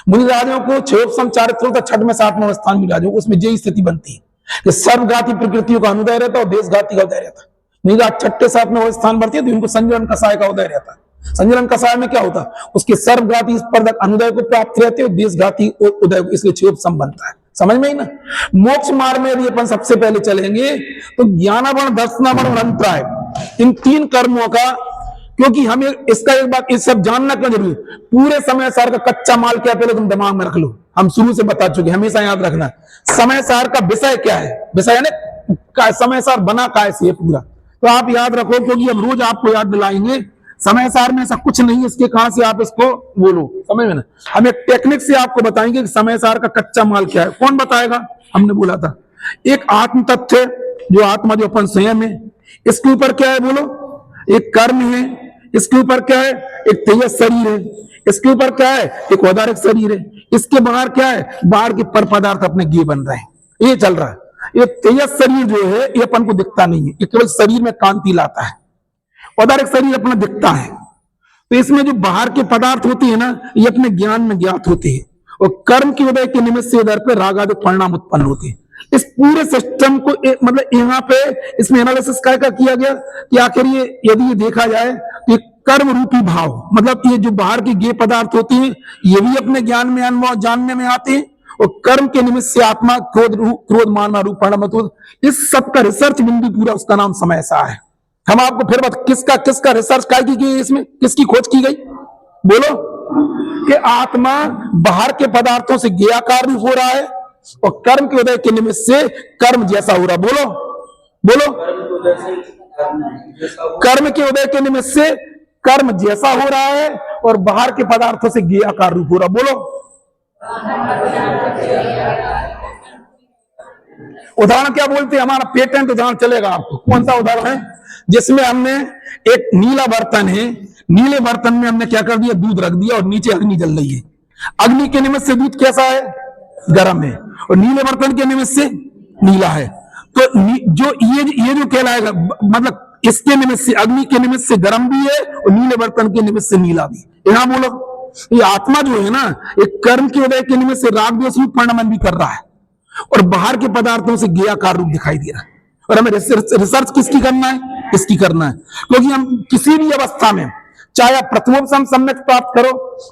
मुनिराजों को क्षयोपम चारित्रों का छठ में 7वां स्थान मिला, जो उसमें यही स्थिति बनती है कि सर्वघाती प्रकृतियों का अनुदय रहता है और देशघाती का उदय रहता है। मुनिराज छठे 7वें स्थान बढ़ती है तो इनको संजरण कषाय का उदय रहता है। संजरण कषाय में क्या होता है, उसके सर्वघाती स्पर्धक अनुदय को प्राप्त रहते और देशघाती उदय को, इसलिए क्षयोपम बनता है। समझ में ही ना। मोक्ष मार्ग में यदि अपन सबसे पहले चलेंगे तो ज्ञानावरण, दर्शनावरण और अंतराय, इन 3 कर्मों का, क्योंकि हमें इसका एक बात इस सब जानना क्यों जरूरी, पूरे समय सार का कच्चा माल क्या है पहले तुम दिमाग में रख लो। हम शुरू से बता चुके, हमेशा याद रखना समय सार का विषय क्या है, विषय यानी समय सार बना काय से पूरा, तो आप याद रखो, क्योंकि हम रोज आपको याद दिलाएंगे। समय सार में ऐसा कुछ नहीं है, इसके कहां से आप इसको बोलो, समझ में ना। हम एक टेक्निक से आपको बताएंगे कि समय सार का कच्चा माल क्या है। कौन बताएगा, हमने बोला था एक आत्म तत्व, जो आत्मा जो अपन स्वयं है, इसके ऊपर क्या है बोलो, एक कर्म है, इसके ऊपर क्या है, एक तेजस शरीर है, इसके ऊपर क्या है, एक औदारिक शरीर है, इसके बाहर क्या है, बाहर के पर पदार्थ अपने गे बन रहे हैं, ये चल रहा है। ये तेजस शरीर जो है ये अपन को दिखता नहीं है, ये केवल शरीर में कांति लाता है। औदारिक शरीर अपना दिखता है, तो इसमें जो बाहर के पदार्थ होते हैं ना, ये अपने ज्ञान में ज्ञात होते हैं, और कर्म के उदय के निमित्त से इधर पे राग आदि परिणाम उत्पन्न होते हैं। इस पूरे सिस्टम को मतलब यहाँ पे इसमें एनालिसिस क्या किया गया कि आखिर ये यदि ये देखा जाए कि कर्म रूपी भाव, मतलब ये जो बाहर के गे पदार्थ होते हैं ये भी अपने ज्ञान में अनुभव जानने में आते हैं, और कर्म के निमित्त से आत्मा क्रोध मान रूप परिणाम, इस सब का रिसर्च बिंदु पूरा उसका नाम समय सार है। हम आपको फिर किसका रिसर्च क्या की गई, इसमें किसकी खोज की गई बोलो, कि आत्मा बाहर के पदार्थों से ज्ञाकार रूप हो रहा है और कर्म के उदय के निमित्त से कर्म जैसा हो रहा, बोलो बोलो, कर्म के उदय के निमित्त से कर्म जैसा हो रहा है और बाहर के पदार्थों से ज्ञाकार रूप हो रहा, बोलो। उदाहरण क्या बोलते हैं, हमारा पेटेंट उदाहरण चलेगा आपको। कौन सा उदाहरण है, जिसमें हमने एक नीला बर्तन है, नीले बर्तन में हमने क्या कर दिया, दूध रख दिया और नीचे अग्नि जल रही है। अग्नि के निमित्त से दूध कैसा है, गर्म है, और नीले बर्तन के निमित्त से नीला है। तो जो ये जो कहलाएगा, मतलब इसके निमित्त से, अग्नि के निमित्त से गर्म भी है और नीले बर्तन के निमित्त से नीला भी। यहां बोलो, ये आत्मा जो है ना, एक कर्म के उदय के निमित्त से राग द्वेष रूप परिणाम भी कर रहा है और बाहर के पदार्थों से ज्ञाकार रूप दिखाई दे रहा है। और हमें रिसर्च किसकी करना है, इसकी करना है, क्योंकि हम किसी भी अवस्था में, चाहे आप प्रथमोपम सम्यक प्राप्त करो,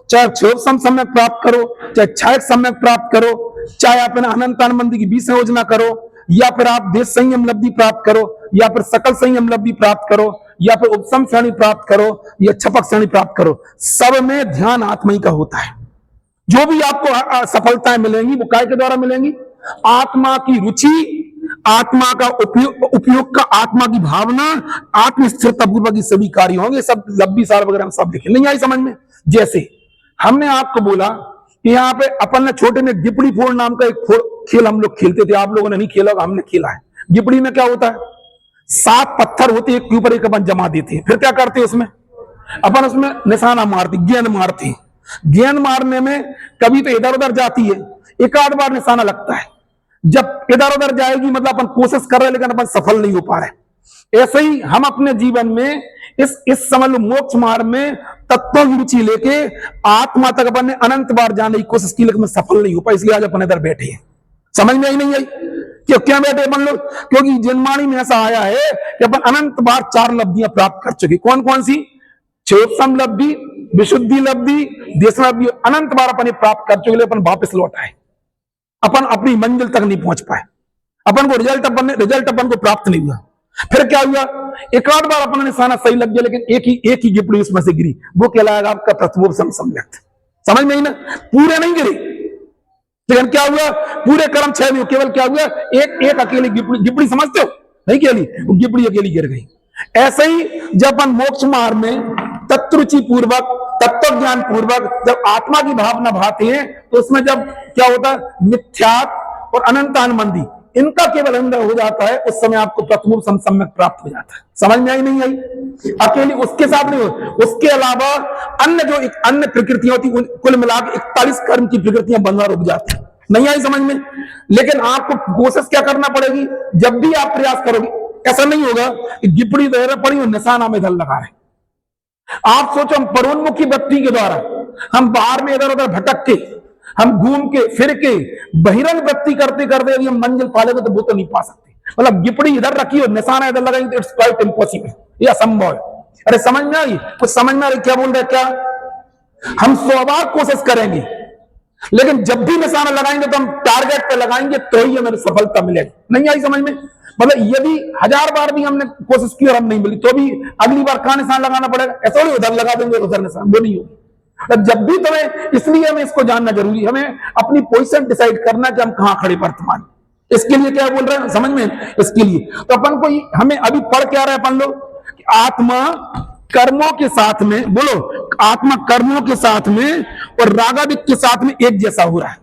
चाहे क्षयोपम सम्यक प्राप्त करो, चाहे क्षायक सम्यक प्राप्त करो, चाहे आप अनंत आनंद की 20 योजना करो, या फिर आप देश संयम लब्धि प्राप्त करो, या फिर सकल संयम लब्धि प्राप्त करो, या फिर उपसम श्रेणी प्राप्त करो, या छपक श्रेणी प्राप्त करो, सब में ध्यान आत्मा ही का होता है। जो भी आपको सफलताएं मिलेंगी वो काय के द्वारा मिलेंगी, आत्मा की रुचि, आत्मा का उपयोग का, आत्मा की भावना, आत्म स्थिरता पूर्वक सभी कार्य होंगे। सब लब्बी सार वगैरह सब लिखे, नहीं आई समझ में। जैसे हमने आपको बोला कि यहाँ पे अपन ने छोटे में गिपड़ी फोड़ नाम का एक खेल हम लोग खेलते थे, आप लोगों ने नहीं खेला, हमने खेला है। गिपड़ी में क्या होता है, 7 पत्थर होते हैं, एक के ऊपर एक अपन जमा देते हैं, फिर क्या करते हैं उसमें, अपन उसमें निशाना मारते, गेंद मारते हैं। गेंद मारने में कभी तो इधर उधर जाती है, एक आध बार निशाना लगता है, जब इधर उधर जाएगी मतलब अपन कोशिश कर रहे हैं लेकिन अपन सफल नहीं हो पा रहे। ऐसे ही हम अपने जीवन में इस समझ लो मोक्ष मार्ग में तत्वों की रुचि लेके आत्मा तक अपन ने अनंत बार जाने की कोशिश की, लेकिन सफल नहीं हो पाई, इसलिए आज अपन इधर बैठे हैं। समझ में आई नहीं आई, क्यों क्या बैठे अपन लोग, क्योंकि जनवाणी में ऐसा आया है कि अपन अनंत बार 4 लब्धियां प्राप्त कर चुके। कौन कौन सी, क्षयोपम लब्धि, विशुद्धि लब्धि, देश लब्धि, अनंत बार अपन प्राप्त कर चुके, अपन वापस लौट आए, अपन अपनी मंजिल तक नहीं पहुंच पाए, अपन को रिजल्ट अपन को प्राप्त नहीं हुआ। फिर क्या हुआ, एक आध बार अपना निशाना सही लग गया, लेकिन एक ही गिपड़ी उसमें से गिरी, वो कहलाएगा आपका प्रथमोपम सम्यक। समझ में ही ना, पूरे नहीं गिरे, लेकिन क्या हुआ, पूरे कर्म क्षय में केवल क्या हुआ, एक अकेली गिपड़ी समझते हो, नहीं केली, वो गिपड़ी अकेली गिर गई। ऐसे ही जब अपन मोक्ष मार्ग में तत्वरुचि पूर्वक, तत्व ज्ञान पूर्वक जब आत्मा की भावना भाते हैं, तो उसमें जब क्या होता है, मिथ्यात्व और अनंत आनंदी इनका केवल अंदर हो जाता है, उस समय आपको प्रथमोपम सम्यक प्राप्त हो जाता है। समझ में आई नहीं आई, अकेली उसके साथ नहीं हो, उसके अलावा अन्य जो अन्य प्रकृतियां होती, कुल मिलाकर 41 कर्म की प्रकृतियां बनना रुक जाती, नहीं आई समझ में। लेकिन आपको कोशिश क्या करना पड़ेगी, जब भी आप प्रयास करोगे, ऐसा नहीं होगा कि गिपड़ी दहरा पड़ी और निशाना में धल लगा है। आप सोचो, हम परोन्मुखी बत्ती के द्वारा हम बाहर में इधर उधर भटक के हम घूम के फिर के बहिरंग वृत्ति करते करते यदि हम मंजिल पा लेंगे तो वो तो नहीं पा सकते। मतलब गिपड़ी इधर रखी हो, निशाना इधर लगाएंगे तो इट्स क्वाइट इम्पॉसिबल, ये असंभव है। अरे समझ में आई? कुछ समझ में आ रही क्या बोल रहे? क्या हम 100 बार कोशिश करेंगे, लेकिन जब भी निशाना लगाएंगे तो हम टारगेट पे लगाएंगे तो ही हमें सफलता मिलेगी। नहीं आई समझ में? मतलब यदि 1000 बार भी हमने कोशिश की और हम नहीं मिली तो भी अगली बार कहां निशान लगाना पड़ेगा? ऐसा नहीं उधर लगा देंगे उधर निशान, वो नहीं होगी। जब भी तुम्हें, इसलिए हमें इसको जानना जरूरी है, हमें अपनी पोजीशन डिसाइड करना कि हम कहां खड़े वर्तमान। इसके लिए क्या बोल रहे हैं समझ में? इसके लिए तो अपन को हमें अभी पढ़ क्या रहे अपन लोग, आत्मा कर्मों के साथ में, बोलो, आत्मा कर्मों के साथ में और रागादिक के साथ में एक जैसा हो रहा है,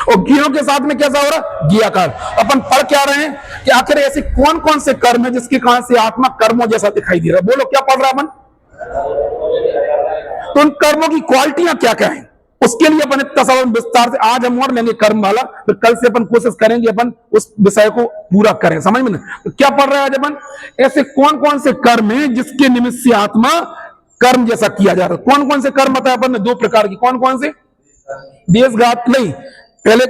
और ज्ञों के साथ में कैसा हो रहा है? ज्ञाकार। अपन पढ़ क्या रहे हैं कि आखिर ऐसे कौन कौन से कर्म है जिसके कारण से आत्मा कर्मों जैसा दिखाई दे रहा है? बोलो क्या पढ़ रहा है अपन? तो उन कर्मों की क्वालिटियां क्या क्या है, उसके लिए अपन इतना सवाल विस्तार से आज हम और लेंगे कर्म वाला, फिर कल से अपन कोशिश करेंगे अपन उस विषय को पूरा करें। समझ में ना? तो क्या पढ़ रहे हैं आज अपन? ऐसे कौन कौन से कर्म है जिसके निमित्त से आत्मा कर्म जैसा किया जा रहा है? कौन कौन से कर्म बताया अपन ने? 2 प्रकार की। कौन कौन से? देशघात नहीं, पहले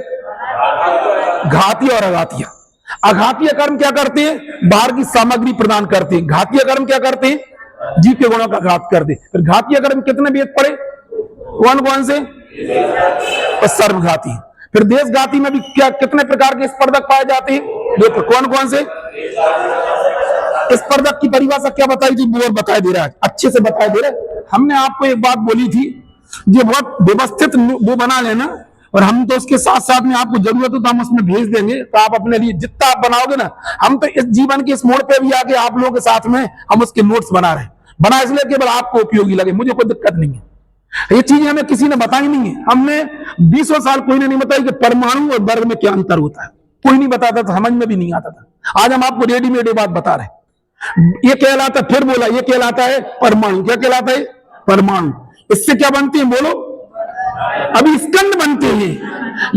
घातीय और अघातीय। अघातीय कर्म क्या करते हैं? बाहर की सामग्री प्रदान करते हैं। घातीय कर्म क्या करते हैं? जीव के गुणों का घात करते। फिर घातीय कर्म कितने भेद पड़े? कौन कौन से? और सर्वघाती। फिर देशघाती में भी क्या कितने प्रकार के स्पर्धक पाए जाते हैं? देखो कौन कौन से? स्पर्धक की परिभाषा क्या बताई थी? वो बताया दे रहा है, अच्छे से बताया दे रहा है। हमने आपको एक बात बोली थी, ये बहुत व्यवस्थित वो बना लेना, और हम तो उसके साथ साथ में आपको जरूरत हो तो हम उसमें भेज देंगे, तो आप अपने लिए जितना आप बनाओगे ना, हम तो इस जीवन के इस मोड़ पे भी आके आप लोगों के साथ में हम उसके नोट्स बना रहे हैं। बना इसलिए केवल आपको उपयोगी लगे, मुझे कोई दिक्कत नहीं है। ये चीज हमें किसी ने बताई नहीं है, हमने 20 साल कोई ने नहीं बताई कि परमाणु और वर्ग में क्या अंतर होता है। कोई नहीं बताता था, समझ में भी नहीं आता था। आज हम आपको रेडीमेड ये बात बता रहे हैं। ये कहलाता, फिर बोला, ये कहलाता है परमाणु। क्या कहलाता है? परमाणु। इससे क्या बनते हैं? बोलो, अभी स्कंद बनते हैं।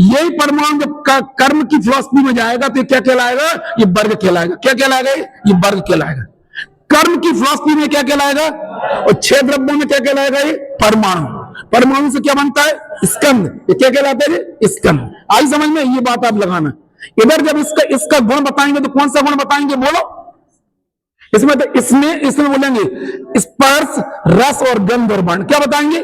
यही परमाणु जब कर्म की फिलॉसफी में जाएगा तो क्या कहलाएगा? ये वर्ग कहलाएगा। क्या कहलाएगा? ये वर्ग कहलाएगा। कर्म की फिलॉसफी में क्या कहलाएगा? और 6 द्रव्यों में क्या कहलाएगा? ये परमाणु। परमाणु से क्या बनता है? स्कंद। ये क्या कहलाता है? स्कंद। आई समझ में? ये बात आप लगाना। इधर जब इसका गुण बताएंगे तो कौन सा गुण बताएंगे? बोलो। इसमें तो इसमें बोलेंगे स्पर्श, रस और गंध और वर्ण। क्या बताएंगे?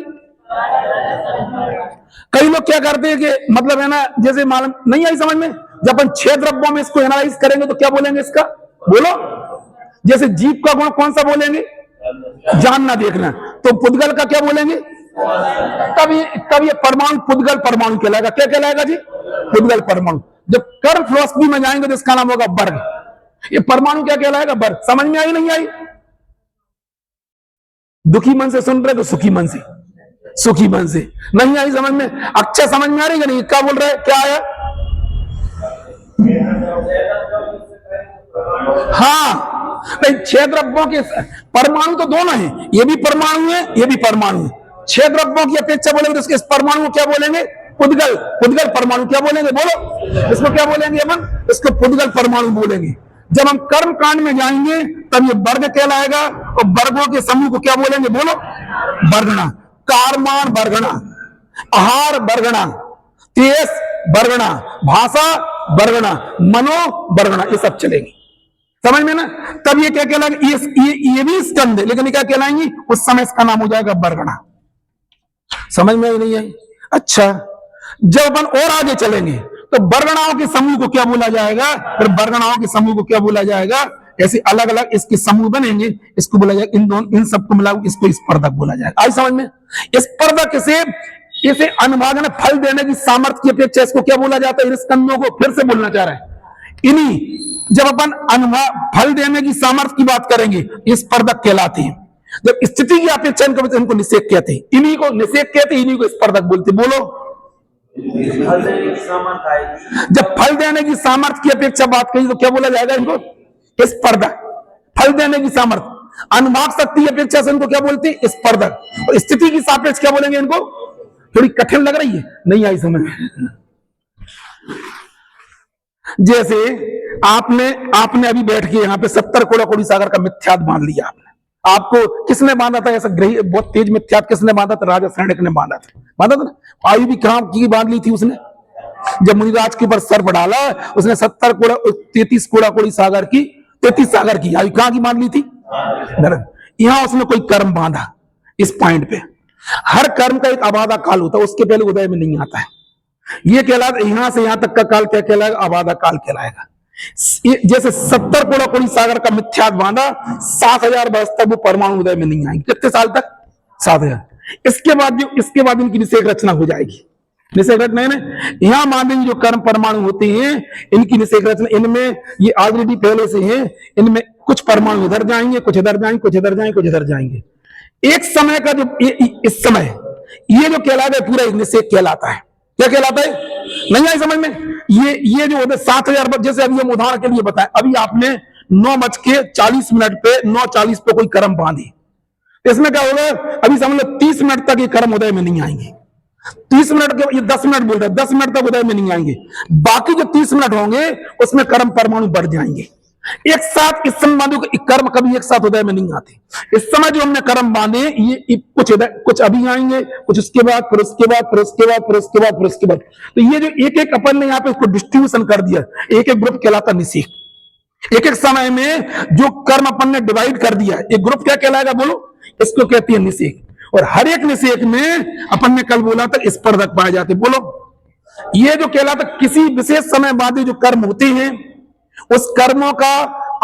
कई लोग क्या करते हैं कि मतलब है ना, जैसे मालूम नहीं आई समझ में, जब अपन 6 द्रव्यों में इसको एनालाइज करेंगे तो क्या बोलेंगे इसका? बोलो। जैसे जीव का गुण कौन सा बोलेंगे? जानना, देखना। तो पुद्गल का क्या बोलेंगे? तब ये परमाणु पुद्गल परमाणु कहलाएगा। क्या कहलाएगा जी? पुद्गल परमाणु। जब कर्म फिलॉसफी में जाएंगे तो इसका नाम होगा वर्ग। ये परमाणु क्या कहलाएगा? वर्ग। समझ में आई नहीं आई? दुखी मन से सुन रहे तो सुखी मन से, सुखी मन से। नहीं आई समझ में? अच्छा समझ में आ रही है नहीं? क्या बोल रहे हैं? क्या आया? हाँ, नहीं, 6 द्रव्यों के परमाणु तो दोनों हैं, ये भी परमाणु है, ये भी परमाणु है। 6 द्रव्यों की अपेक्षा बोलेंगे तो इसके परमाणु को क्या बोलेंगे? पुद्गल। पुद्गल परमाणु क्या बोलेंगे? बोलो। इसको क्या बोलेंगे अपन? इसको पुद्गल परमाणु बोलेंगे। जब हम कर्म कांड में जाएंगे तब ये वर्ग कहलाएगा, और वर्गों के समूह को क्या बोलेंगे? बोलो। वर्गणा। कारमान वर्गणा, आहार वर्गणा, तेज वर्गणा, भाषा वर्गणा, मनो वर्गणा, ये सब चलेंगे। समझ में ना? तब ये क्या कहलाएगा? ये भी स्कंद है, लेकिन ये क्या कहलाएंगी? उस समय इसका नाम हो जाएगा वर्गणा। समझ में आई नहीं आई? अच्छा, जब अपन और आगे चलेंगे तो वर्गणाओं के समूह को क्या बोला जाएगा? फिर वर्गणाओं के समूह को क्या बोला जाएगा? ऐसे अलग अलग इसके समूह बनेंगे, इसको बोला जाएगा, इन सबको मिला इसको स्पर्धक बोला जाएगा। आई समझ में? स्पर्धक से इसे अनुभागन फल देने की सामर्थ्य की अपेक्षा इसको क्या बोला जाता है? इन स्कंदों को फिर से बोलना चाह रहा है। इन्हीं जब अपन फल देने की सामर्थ्य की बात करेंगे, ये स्पर्धक कहलाते हैं। जब स्थिति की अपेक्षा इनको निषेक कहते हैं, इन्हीं को निषेक कहते हैं, इन्हीं को स्पर्धक बोलते। बोलो। जब फल देने की सामर्थ्य की अपेक्षा बात कही तो क्या बोला जाएगा? इनको स्पर्धक। फल देने की सामर्थ्य, अनुभाग शक्ति की अपेक्षा से इनको क्या बोलते हैं? स्पर्धक। और स्थिति की सापेक्ष क्या बोलेंगे इनको? थोड़ी कठिन लग रही है, नहीं आई समझ में? जैसे आपने अभी बैठ के यहाँ पे 70 करोड़ सागर का मिथ्यात्व मान लिया आपने, आपको किसने बांधा था ऐसा ग्रही बहुत तेज मिथ्यात किसने बांधा था? राजा सैनिक ने बांधा था ना। आयु भी कहां की बांध ली थी उसने? जब मुनिराज के ऊपर सर्प डाला उसने 70 कोड़ा 33 कोड़ा कोड़ी सागर की 33 सागर की आयु कहां की बांध ली थी? यहां उसने कोई कर्म बांधा। इस पॉइंट पे हर कर्म का एक आबादा काल होता है, उसके पहले उदय में नहीं आता है। ये कहलाता, यहां से यहां तक का काल क्या कहलाएगा? आबादा काल कहलाएगा। जैसे 70 कोड़ा कोड़ी सागर का मिथ्यात बांधा, 7,000 वर्ष तक वो परमाणु उदय में नहीं आएंगे। कितने साल तक? 7,000। इसके बाद इनकी निषेक रचना हो जाएगी। निषेक रचना है यहां मान लीजिए जो कर्म परमाणु होते हैं इनकी निषेक रचना, इनमें ये ऑलरेडी पहले से है। इनमें कुछ परमाणु इधर जाएंगे, कुछ इधर जाएंगे, कुछ इधर जाएंगे, कुछ इधर जाएंगे। एक समय का जो इस समय ये जो कहलाता है पूरा निषेक कहलाता है। क्या कहलाता है? नहीं आई समझ में? ये जो होते 7,000, जैसे अभी हम उदाहरण के लिए बताएं, अभी आपने 9:40 पे 9:40 पे कोई कर्म बांधी, इसमें क्या होगा? अभी समझ लो 30 मिनट तक ये कर्म उदय में नहीं आएंगे। 30 मिनट के ये 10 मिनट बोल रहे हैं, 10 मिनट तक उदय में नहीं आएंगे। बाकी जो 30 मिनट होंगे उसमें कर्म परमाणु बढ़ जाएंगे। एक साथ इस समय कर्म कभी एक साथ उदय में नहीं आते। इस समय जो हमने कर्म बांधे ये कुछ अभी आएंगे, कुछ उसके बाद, फिर उसके बाद, फिर उसके बाद, फिर उसके बाद, फिर उसके बाद। तो ये जो एक एक अपन ने यहाँ पे उसको डिस्ट्रीब्यूशन कर दिया, एक एक ग्रुप कहलाता निषेक। एक एक समय में जो कर्म अपन ने डिवाइड कर दिया, एक ग्रुप क्या कहलाएगा बोलो? इसको कहती है निषेक। और हर एक निषेक में अपन ने कल बोला था स्पर्धक पाए जाते। बोलो, ये जो कहलाता किसी विशेष समय बाद जो कर्म होते हैं उस कर्मों का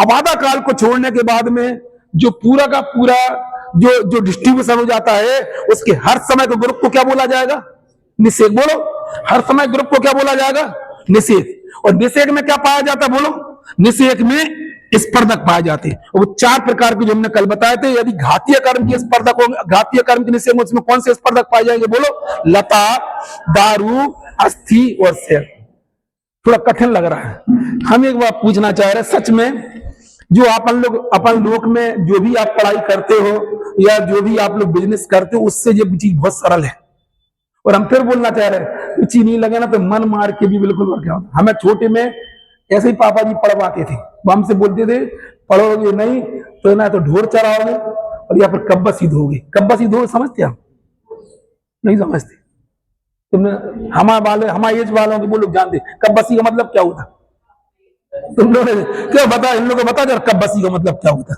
अबाधा काल को छोड़ने के बाद में जो पूरा का पूरा जो डिस्ट्रीब्यूशन हो जाता है उसके हर समय के ग्रुप को क्या बोला जाएगा? निषेक। बोलो, हर समय ग्रुप को क्या बोला जाएगा? निषेक। और निषेक में क्या पाया जाता है? बोलो, निषेक में स्पर्धक पाए जाते हैं। वो 4 प्रकार के जो हमने कल बताए थे। यदि घातीय कर्म के स्पर्धक होंगे, घातीय कर्म के निषेक, उसमें कौन से स्पर्धक पाए जाएंगे? बोलो, लता, दारू, अस्थि और शेर। थोड़ा कठिन लग रहा है। हम एक बात पूछना चाह रहे हैं, सच में जो अपन लोग में जो भी आप पढ़ाई करते हो या जो भी आप लोग बिजनेस करते हो उससे ये चीज बहुत सरल है। और हम फिर बोलना चाह रहे हैं रुचि नहीं लगे ना तो मन मार के भी बिल्कुल वर्क आउट। हमें छोटे में ऐसे ही पापा जी पढ़वाते थे, वो हमसे बोलते थे पढ़ोगे नहीं तो ना तो ढोर चराओगे और या फिर कब्बा सीधोगे। कब्बा सीधोगे समझते आप? नहीं समझते। तुमने हमारे एज वालों के वो लोग जानते कब्बसी का मतलब क्या होता? तुम लोगों ने क्यों बता, इन लोगों को बता जरा कब्बसी का मतलब क्या होता?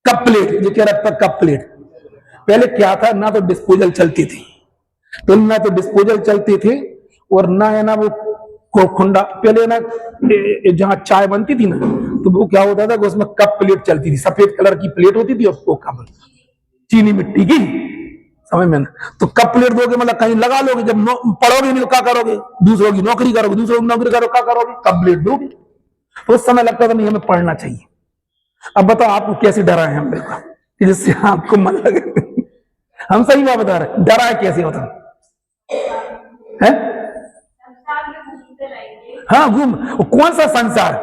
कप प्लेट, जो कह रहा था कप प्लेट। पहले क्या था, ना तो डिस्पोजल चलती थी, तो ना तो डिस्पोजल चलते थे और ना है ना वो खुंडा। पहले ना जहां चाय बनती थी ना तो वो क्या होता था कि उसमें कप प्लेट चलती थी, सफेद कलर की प्लेट होती थी और वो कप चीनी मिट्टी की, समझ में ना? तो कप प्लेट दोगे मतलब कहीं लगा लोगे, जब पढ़ोगे नहीं तो क्या करोगे? दूसरों की नौकरी करोगे, दूसरों की नौकरी करोगे, क्या करोगे? कप प्लेट दोगे। तो उस समय लगता था नहीं हमें पढ़ना चाहिए। अब बताओ आपको कैसे डरा है हम बिल्कुल जिससे आपको मन लगे? हम सही बात बता रहे, डरा है कैसे होता है? हाँ घूम, कौन सा संसार?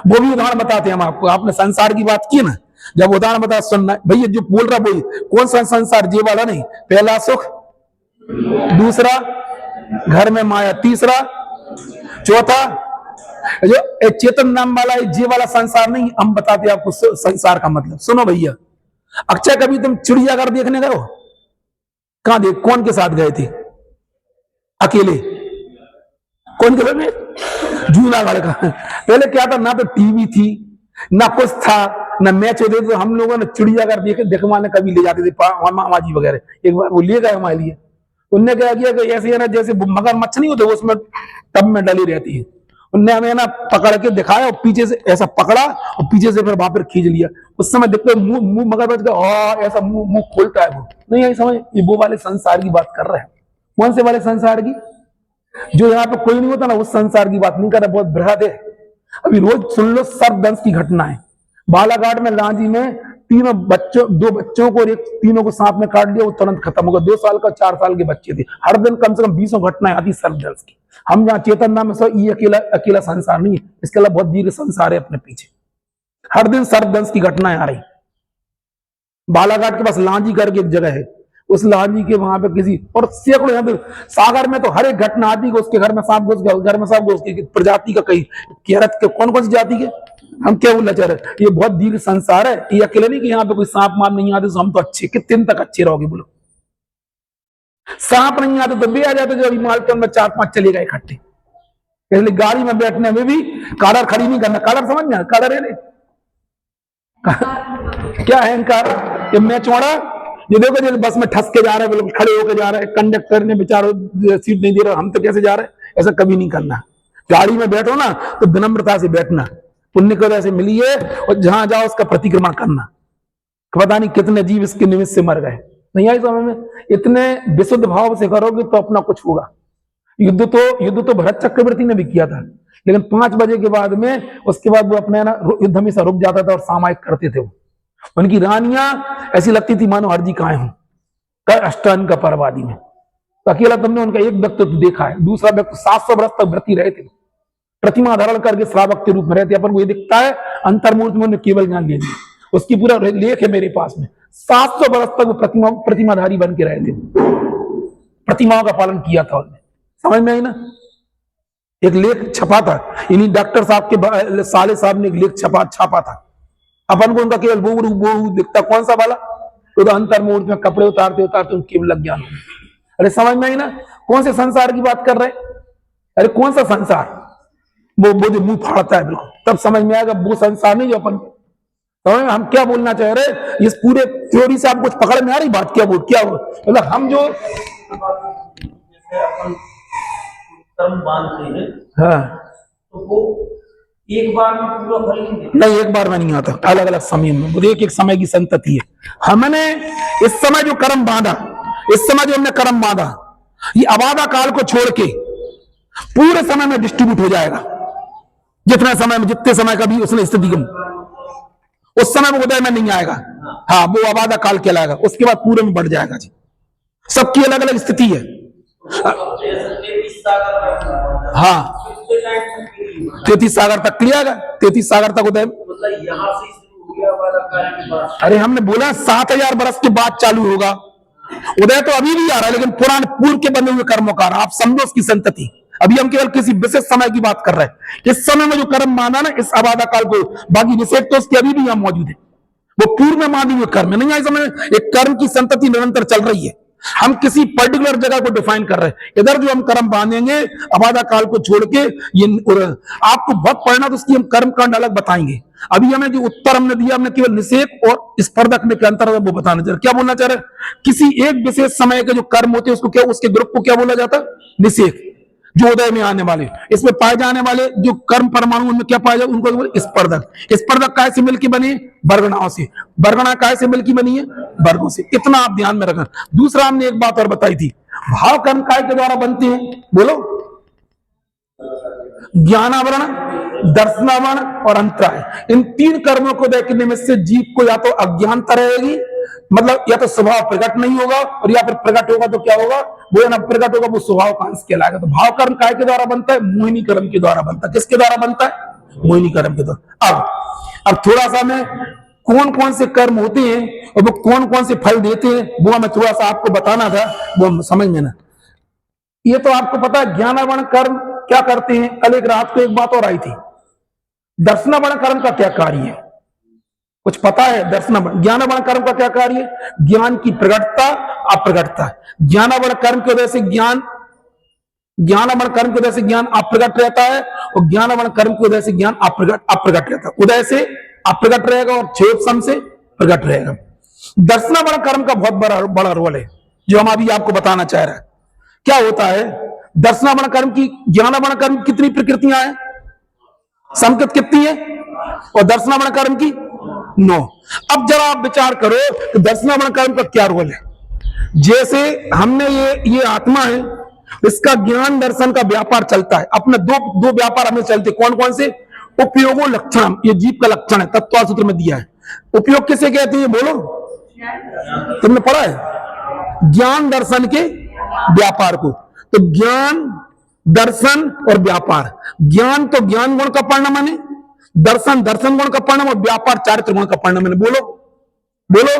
वो भी उदाहरण बताते हैं हम आपको। आपने संसार की बात की ना, जब उदाहरण बता सुनना भैया, जो बोल रहा वही। कौन सा संसार? ये वाला नहीं। पहला सुख, दूसरा घर में माया, तीसरा, चौथा जो चेतन नाम वाला ये वाला संसार नहीं। हम बताते आपको संसार का मतलब। सुनो भैया, अक्षय कभी तुम चिड़ियाघर देखने गए हो? कहां देख, कौन के साथ गए थे? अकेले? कौन के साथ? जूनागढ़ का। पहले क्या था, ना तो टीवी थी ना कुछ था ना मैच होते, तो हम लोगों ने चिड़ियाघर दिखवाने कभी ले जाते थे मामा जी वगैरह। एक बार वो ले गए हमारे लिए। उनने क्या किया कि ऐसे है ना जैसे मगरमच्छ नहीं होते उसमें टब में डली रहती है, उनने हमें ना पकड़ के दिखाया और पीछे से ऐसा पकड़ा और पीछे से फिर वहां पर खींच लिया। उस समय देखते मुंह मगरमच्छ का ऐसा मुंह खोलता है, वो नहीं आई समझ। ये वो वाले संसार की बात कर रहे हैं। कौन से वाले संसार की? जो यहाँ पे कोई नहीं होता ना, उस संसार की बात नहीं कर रहा, बहुत बृहद है। अभी रोज सुन लो सर्पदंश की घटना है। बालाघाट में लांजी में दो बच्चों को और तीनों को सांप ने काट दिया, वो तुरंत खत्म हो गया। 2 साल का 4 साल के बच्चे थे। हर दिन कम से कम 20 घटनाएं आती सर्पदंश की। हम यहाँ चेतन नाम में ये अकेला संसार नहीं है, इसके अलावा बहुत दीर्घ संसार है अपने पीछे। हर दिन सर्पदंश की घटनाएं आ रही। बालाघाट के पास लांजी करके एक जगह है, उस लाली के वहां पे किसी और सैकड़ों यहाँ पे सागर में तो हर एक घटना आती है, उसके घर में सांप घुस गया, घर में सांप घुस गया, प्रजाति का कई केरत के कौन कौन सी जाति के हम क्या बोलना चाह रहे, ये बहुत दीर्घ संसार है। ये अकेले नहीं कि यहाँ पे कोई सांप मार नहीं आते तो हम तो अच्छे, कितने दिन तक अच्छे रहोगे बोलो। सांप नहीं आते तो भी आ जाते, जो अभी मालटन में 4-5 चलेगा इकट्ठे। इसलिए गाड़ी में बैठने में भी कॉलर खड़ी नहीं करना। कॉलर समझ में, कॉलर है क्या है अहंकार, कि मैं चौड़ा, ये देखो जो बस में ठस के जा रहे हैं, बिल्कुल खड़े होकर जा रहे हैं, कंडक्टर ने बेचारो सीट नहीं दे रहा, हम तो कैसे जा रहे हैं, ऐसा कभी नहीं करना। गाड़ी में बैठो ना तो विनम्रता से बैठना, पुण्य की वजह से मिली है, और जहां जाओ उसका प्रतिक्रमण करना। पता नहीं कितने जीव इसके निमित्त से मर गए, नहीं आई समझ में। इतने विशुद्ध भाव से करोगे तो अपना कुछ होगा। युद्ध तो भरत चक्रवर्ती ने भी किया था, लेकिन 5 बजे के बाद में उसके बाद वो अपने ना युद्ध हमेशा रुक जाता था और सामायिक करते थे। वो उनकी रानियां ऐसी लगती थी मानो हर जी कहां हूं, कर अष्टान का पर्व आदि में। तो अकेला तुमने उनका एक व्यक्तित्व देखा है, दूसरा व्यक्ति 700 वर्ष तक व्रती रहे थे, प्रतिमा धारण करके श्रावक के रूप में रहते। अपन को ये दिखता है अंतर्मूर्ति में उन्होंने केवल ज्ञान ले लिया, उसकी पूरा लेख है मेरे पास में। 700 वर्ष तक वो प्रतिमाधारी बन के रहे थे, प्रतिमाओं का पालन किया था उन्होंने। समझ में आई ना। एक लेख छपा था, इन्हीं डॉक्टर साहब के साले साहब ने एक लेख छापा था। अपन को उनका केवल वो दिखता, कौन सा वाला, तो अंतर्मूर्ति में कपड़े उतारते उतारते केवल ज्ञान। अरे समझ में आई ना, कौन से संसार की बात कर रहे, अरे कौन सा संसार, वो जो मुंह फाड़ता है बिल्कुल, तब समझ में आएगा वो संसार नहीं जो अपन। तो हम क्या बोलना चाह रहे, इस पूरे थ्योरी से आप कुछ पकड़ में आ रही बात, क्या मतलब हम जो बांधते हैं, हाँ, तो वो एक बार में पूरा फल नहीं, एक बार में नहीं आता, अलग अलग समय में, वो एक समय की संतति है। हमने इस समय जो कर्म बांधा, इस समय जो हमने कर्म बांधा, ये अबाधा काल को छोड़ के पूरे समय में डिस्ट्रीब्यूट हो जाएगा। जितने समय में, जितने समय का भी उसने स्थिति को, उस समय में उदय में नहीं आएगा, हाँ, वो अबाधा काल कहलाएगा। उसके बाद पूरे में बढ़ जाएगा जी। सबकी अलग अलग स्थिति है। हाँ, 33 सागर तक क्लियर है, 33 सागर तक उदय, मतलब यहां से शुरू हो गया वाला। अरे हमने बोला 7000 वर्ष के बाद चालू होगा उदय, तो अभी भी आ रहा है, लेकिन पुराने पूर्व के बने हुए कर्मों का, आप समझो उसकी संतति। अभी हम केवल किसी विशेष समय की बात कर रहे हैं। इस समय में जो कर्म माना ना, इस अबाधा काल को, बाकी विशेष तो उसके अभी भी यहाँ मौजूद है, वो पूर्व में मानी हुए कर्म नहीं आई समझ। एक कर्म की संतति निरंतर चल रही है, हम किसी पर्टिकुलर जगह को डिफाइन कर रहे हैं। इधर जो हम कर्म बांधेंगे अबाधा काल को छोड़ के, ये आपको बहुत पढ़ना, तो उसकी हम कर्म कांड अलग बताएंगे। अभी हमें जो उत्तर हमने दिया, हमने केवल निषेक और स्पर्धक में के अंतर वो बताना चाह रहे। क्या बोलना चाह रहे, किसी एक विशेष समय के जो कर्म होते हैं उसको क्या, उसके ग्रुप को क्या बोला जाता है, निषेक। जो उदय में आने वाले, इसमें पाए जाने वाले जो कर्म परमाणु, उनमें क्या पाया जाए, उनको स्पर्धक। स्पर्धक काय से मिलकर बनी, वर्गणाओं से। वर्गणा काय से मिलकर बनी है, वर्गों से। इतना आप ध्यान में रखना। दूसरा हमने एक बात और बताई थी, भाव कर्म काय के द्वारा बनते हैं, बोलो, ज्ञानावरण, दर्शनावरण और अंतराय। इन 3 कर्मों को देखने में से जीव को या तो अज्ञानता रहेगी, मतलब या तो स्वभाव प्रकट नहीं होगा, और या फिर प्रकट होगा तो क्या होगा, वो ना प्रकट होगा, वो स्वभाव का अंश कहलाएगा। तो भाव कर्म काय के द्वारा बनता है, मोहिनी कर्म के द्वारा बनता है। किसके द्वारा बनता है, मोहिनी कर्म के द्वारा। अब थोड़ा सा मैं कौन कौन से कर्म होते हैं और वो कौन कौन से फल देते हैं, वो हमें थोड़ा सा आपको बताना था, वो समझ में ना। ये तो आपको पता है ज्ञानावरण कर्म क्या करते हैं। कल एक रात को एक बात और आई थी, दर्शनावरण कर्म का क्या कार्य है, कुछ पता है? दर्शनावरण, ज्ञानावरण कर्म का क्या कार्य है, ज्ञान की प्रकटता अप्रकटता। ज्ञानावरण कर्म की वजह से ज्ञान, ज्ञानावरण कर्म की वजह से ज्ञान अप्रकट रहता है, और ज्ञानावरण कर्म की वजह से ज्ञान अप्रकट रहता है। उदय से अप्रकट रहेगा और क्षयोपम से प्रकट रहेगा। दर्शनावरण कर्म का बहुत बड़ा रोल है, जो हम अभी आपको बताना चाह रहे हैं। क्या होता है दर्शनावरण कर्म की, ज्ञानावरण कर्म कितनी प्रकृतियां हैं, संकेत कितनी है, और दर्शनावरण कर्म की 9। अब जरा आप विचार करो कि दर्शनावरण कर्म का क्या रोल है। जैसे हमने ये आत्मा है, इसका ज्ञान दर्शन का व्यापार चलता है। अपने दो व्यापार हमें चलते, कौन कौन से, उपयोगो लक्षण, ये जीव का लक्षण है, तत्व सूत्र में दिया है। उपयोग किसे कहते हैं, बोलो, तुमने पढ़ा है, ज्ञान दर्शन के व्यापार को। तो ज्ञान, दर्शन और व्यापार। ज्ञान तो ज्ञान गुण का परिणाम है, दर्शन दर्शन गुण का परिणाम, और व्यापार चारित्र गुण का परिणाम है। बोलो बोलो,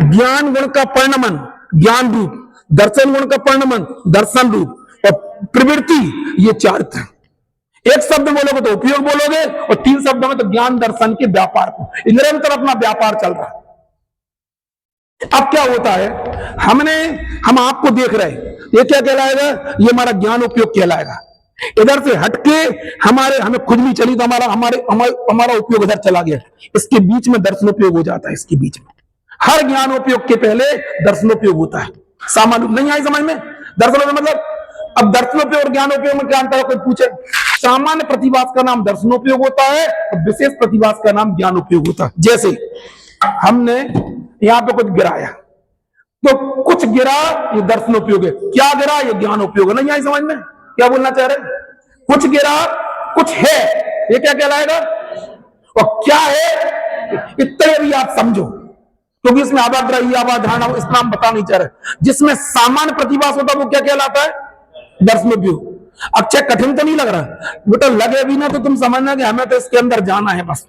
ज्ञान गुण का परिणाम, ज्ञान रूप, दर्शन गुण का परिणमन दर्शन रूप, और प्रवृत्ति ये चारित्र। एक शब्द बोलोगे तो उपयोग बोलोगे, और 3 शब्दों में तो ज्ञान दर्शन के व्यापार को निरंतर अपना व्यापार चल रहा है। अब क्या होता है, हम आपको देख रहे हैं, ये क्या कहलाएगा, ये हमारा ज्ञान उपयोग कहलाएगा। इधर से हटके हमें खुद भी चली तो हमारा उपयोग इधर चला गया, इसके बीच में दर्शनोपयोग हो जाता है। इसके बीच में हर ज्ञानोपयोग के पहले दर्शनोपयोग होता है। सामान्य नहीं आई समझ में? दर्शनोपयोग मतलब, अब दर्शनोपयोग और ज्ञानोपयोग में क्या अंतर है? कोई पूछे। सामान्य प्रतिभास का नाम दर्शनोपयोग होता है और विशेष प्रतिभास का नाम ज्ञानोपयोग होता है। जैसे हमने यहां पे कुछ गिराया, तो कुछ गिरा ये दर्शनोपयोग है, क्या गिरा ये ज्ञानोपयोग है। नहीं आई समझ में? क्या बोलना चाह रहे? कुछ गिरा, कुछ है, ये क्या कहलाएगा, और क्या है इतने भी आप समझो, क्योंकि इसमें आवाग्राही आवाधारणा इतना हम बता नहीं चाह रहे। जिसमें सामान्य प्रतिभास होता है वो क्या कहलाता है? दर्शनोपयोग। अच्छा कठिन तो नहीं लग रहा बेटा? लगे भी ना तो तुम समझना कि हमें तो इसके अंदर जाना है बस,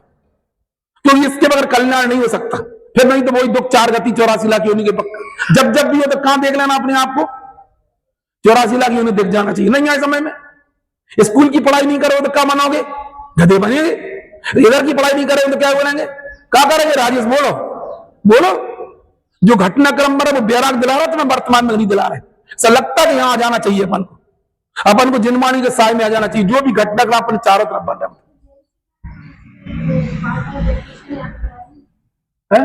क्योंकि इसके बगैर कल्याण नहीं हो सकता। फिर नहीं तो वही दुख 4 गति 84 लाख योनि के पक्का। जब भी हो तो कहां देख लेना अपने आप को, 84 लाख योनि दिख जाना चाहिए। नहीं आए समय में? स्कूल की पढ़ाई नहीं करोगे तो क्या बनाओगे? गधे बनेंगे। इधर की पढ़ाई नहीं करोगे तो क्या बनेंगे? क्या करेंगे? राजेश बोलो बोलो। जो घटनाक्रम पर वो बैराग दिला रहा तुम्हें, वर्तमान में नहीं दिला रहे। ऐसा लगता है कि यहां आ जाना चाहिए अपन को जिनवाणी के साय में आ जाना चाहिए। जो भी घटनाक्रम अपन चारों तरफ बन रहा है।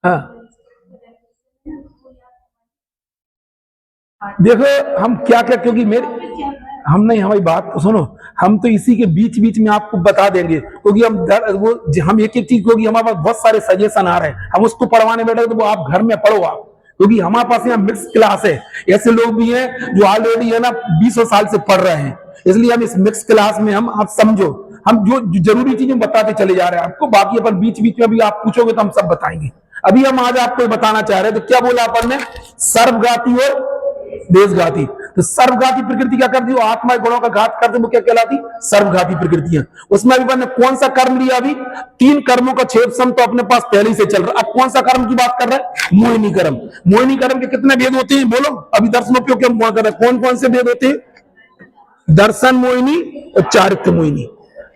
हाँ देखो हम क्या क्या, क्योंकि हम नहीं, हमारी बात तो सुनो, हम तो इसी के बीच बीच में आपको बता देंगे, क्योंकि हम एक एक चीज, क्योंकि हमारे पास बहुत सारे सजेशन आ रहे हैं, हम उसको पढ़वाने बैठे तो वो आप घर में पढ़ो आप, क्योंकि हमारे पास यहाँ मिक्स क्लास है। ऐसे लोग भी हैं जो ऑलरेडी है ना 20 साल से पढ़ रहे हैं, इसलिए हम इस मिक्स क्लास में आप समझो, हम जो जरूरी चीजें बताते चले जा रहे हैं आपको, बाकी अपन बीच बीच में भी आप पूछोगे तो हम सब बताएंगे। अभी हम आज आपको बताना चाह रहे हैं, तो क्या बोला अपन ने? सर्वघाती और देशघाती। तो सर्वघाती प्रकृति क्या करती है? आत्मा गुणों का घात करते, वो क्या कहलाती? सर्वघाती प्रकृतियां। उसमें अभी मैंने कौन सा कर्म लिया? अभी 3 कर्मों का छेद सम तो अपने पास पहले से चल रहा। अब कौन सा कर्म की बात कर रहे हैं? मोहिनी कर्म। मोहिनी कर्म के कितने भेद होते हैं बोलो? अभी दर्शनोपयोग क्या कर रहे हैं? कौन कौन से भेद होते हैं? दर्शन मोहिनी और चारित्र मोहिनी।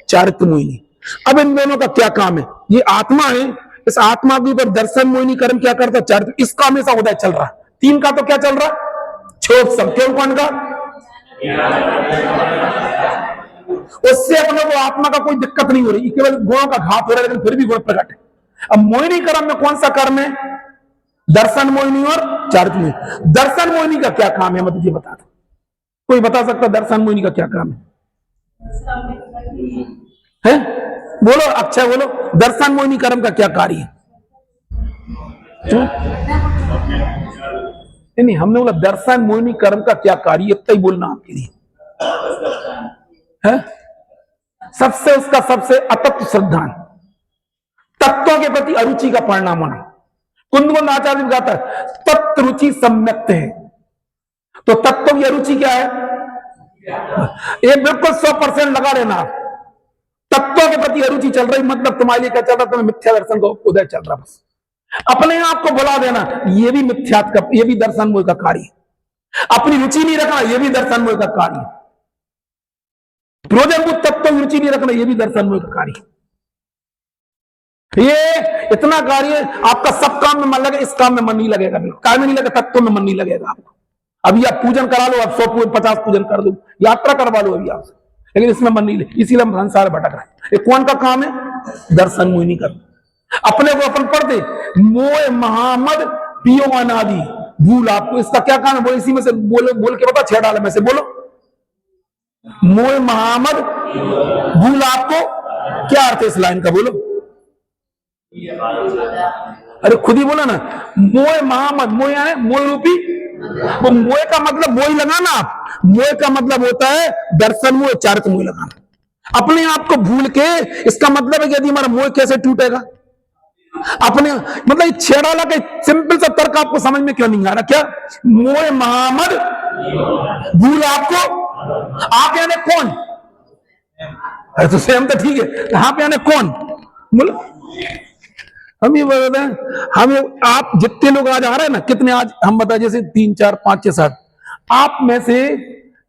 चारित्र मोहिनी। अब इन दोनों का क्या काम है? ये आत्मा है, इस आत्मा के ऊपर दर्शन मोहिनी कर्म क्या करता है? चारित्र। इसका हमेशा उदय चल रहा है। 3 का तो क्या चल रहा है? छोट सम। क्यों? कौन का? उससे अपने को आत्मा का कोई दिक्कत नहीं हो रही, केवल गुणों का घात हो रहा है, लेकिन फिर भी गुण प्रकट है। अब मोहिनी कर्म में कौन सा कर्म है? दर्शन मोहिनी और चारित्र मोहिनी। दर्शन मोहिनी का क्या काम है? मैं तुझे बता दू, कोई बता सकता दर्शन मोहिनी का क्या काम है? बोलो अक्षय बोलो, दर्शन मोहिनी कर्म का क्या कार्य है? नहीं, हमने बोला दर्शन मोहिनी कर्म का क्या कार्य, इतना ही बोलना आपके लिए है। सबसे उसका सबसे अतत्व श्रद्धान, तत्वों के प्रति अरुचि का परिणाम होना। कुंदकुंद आचार्य ने कहा था तत्व रुचि सम्यक्त है। तो तत्व की अरुचि क्या है? ये बिल्कुल 100% लगा लेना। तत्वों के प्रति अरुचि चल रही, मतलब तुम्हारे लिए क्या चल रहा? तुम्हें मिथ्या दर्शन का उदय चल रहा। बस अपने आप को बुला देना, ये भी मिथ्यात्व का, ये भी दर्शन मोह का कार्य। अपनी रुचि नहीं रखना, ये भी दर्शन मोह का कार्य। प्रोजन को तत्व में रुचि नहीं रखना, ये भी दर्शन मोह का कार्य। ये इतना कार्य आपका सब काम में मन लगे, इस काम में मन नहीं लगेगा, काम में नहीं लगेगा, तत्व में मन नहीं लगेगा आपको। अभी आप पूजन करा लो, आप 150 पूजन कर दो, यात्रा करवा लो अभी आपसे, लेकिन इसमें मन नहीं लगे, इसीलिए हम संसार भटक रहे हैं। ये कौन का काम है? दर्शन मोह नहीं करना। अपने को अपन पढ़ते मोह महामद पियो अनादि भूल। आपको इसका क्या काम है? बोल इसी में से बोल के बता, 6 डाले में से बोलो। मोह महामद भूल, आपको क्या अर्थ है इस लाइन का? बोलो। अरे खुद ही बोला ना, मोह महामद। मोह है मोह रूपी, वो मोह का मतलब मोह लगाना। आप मोह का मतलब होता है दर्शन मोह, चारित्र मोह लगाना। अपने आप को भूल के, इसका मतलब है कि यदि हमारा मोह कैसे टूटेगा? अपने मतलब 6 डाला का सिंपल सा तर्क आपको समझ में क्यों नहीं आ रहा? क्या मोह महामद भूल, आपको आप यानी कौन? अरे तो सेम तो ठीक है, आप यानी कौन? बोलो। हम ये बताते हैं, हमें आप जितने लोग आज आ रहे हैं ना, कितने आज हम बताए, जैसे 3 4 5 6 7, आप में से